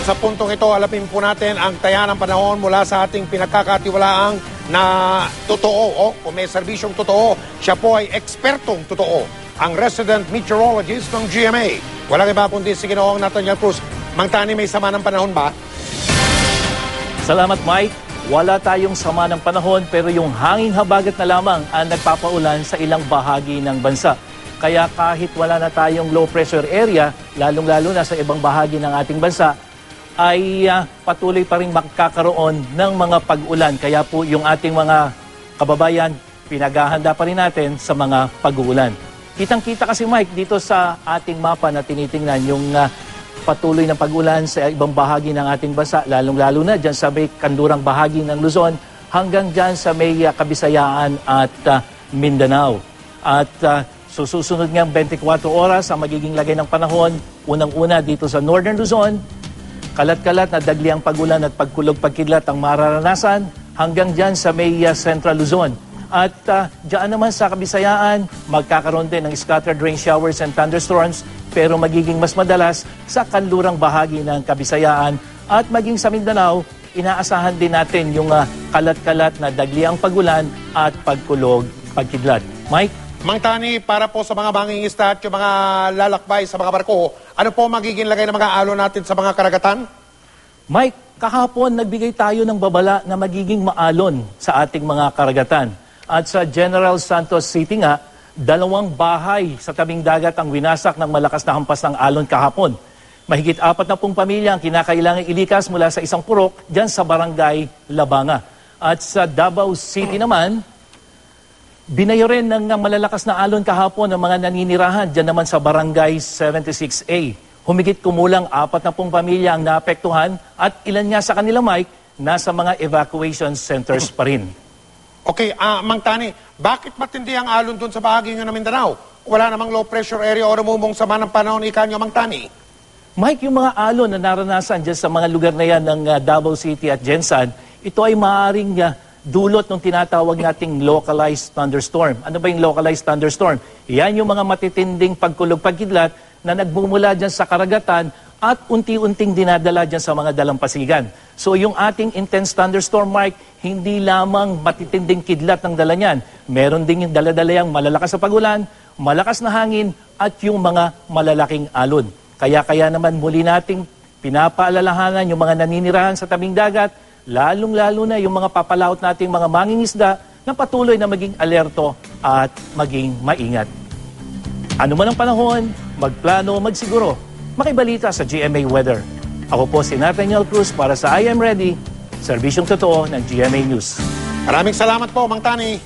At sa puntong ito, alamin po natin ang taya ng panahon mula sa ating pinagkakatiwalaang na totoo o kung may serbisyong totoo, siya po ay ekspertong totoo, ang resident meteorologist ng GMA. Walang iba kundi si Ginoong Nathaniel Cruz. Mang Tani, may sama ng panahon ba? Salamat, Mike. Wala tayong sama ng panahon pero yung hanging habagat na lamang ang nagpapaulan sa ilang bahagi ng bansa. Kaya kahit wala na tayong low pressure area, lalong-lalo na sa ibang bahagi ng ating bansa, ay patuloy pa rin magkakaroon ng mga pag-ulan. Kaya po yung ating mga kababayan, pinaghahanda pa rin natin sa mga pag-uulan. Kitang-kita kasi, Mike, dito sa ating mapa na tinitingnan yung patuloy na pag-ulan sa ibang bahagi ng ating bansa, lalong-lalo na dyan sa may kandurang bahagi ng Luzon hanggang dyan sa may Kabisayaan at Mindanao. At susunod ngang 24 oras ang magiging lagay ng panahon, unang-una dito sa Northern Luzon, kalat-kalat na dagliang pag-ulan at pagkulog-pagkidlat ang mararanasan hanggang dyan sa may Central Luzon. At dyan naman sa Kabisayaan, magkakaroon din ng scattered rain showers and thunderstorms pero magiging mas madalas sa kanlurang bahagi ng Kabisayaan at maging sa Mindanao, inaasahan din natin yung kalat-kalat na dagliang pag-ulan at pagkulog-pagkidlat. Mike? Mang Tani, para po sa mga mangingisda at yung mga lalakbay sa mga barko, ano po magiging lagay ng mga alon natin sa mga karagatan? Mike, kahapon nagbigay tayo ng babala na magiging maalon sa ating mga karagatan. At sa General Santos City nga, 2 bahay sa tabing dagat ang winasak ng malakas na hampas ng alon kahapon. Mahigit 40 pamilya ang kinakailangang ilikas mula sa isang purok dyan sa barangay Labanga. At sa Davao City naman, binayo rin ng malalakas na alon kahapon ng mga naninirahan dyan naman sa barangay 76A. Humigit kumulang 40 pamilya ang naapektuhan at ilan nga sa kanila, Mike, nasa mga evacuation centers pa rin. Okay, Mang Tani, bakit matindi ang alon dun sa bahagi nyo ng Mindanao? Wala namang low pressure area o rumumong sama ng panahon ika nyo, Mang Tani? Mike, yung mga alon na naranasan dyan sa mga lugar na yan ng Davao City at Jensan, ito ay maaaring dulot ng tinatawag nating localized thunderstorm. Ano ba yung localized thunderstorm? Yan yung mga matitinding pagkulog-pagkidlat na nagmumula dyan sa karagatan at unti-unting dinadala dyan sa mga dalampasigan. So yung ating intense thunderstorm, Mike, hindi lamang matitinding kidlat ng dala niyan. Meron ding yung dala-dala yung malalakas na pagulan, malakas na hangin at yung mga malalaking alon. Kaya naman muli nating pinapaalalahanan yung mga naninirahan sa tabing dagat, lalong-lalo na yung mga papalaot nating mga mangingisda na patuloy na maging alerto at maging maingat. Ano man ang panahon, magplano, magsiguro, makibalita sa GMA Weather. Ako po si Nathaniel Cruz para sa I Am Ready, serbisyong totoo ng GMA News. Maraming salamat po, Mang Tani.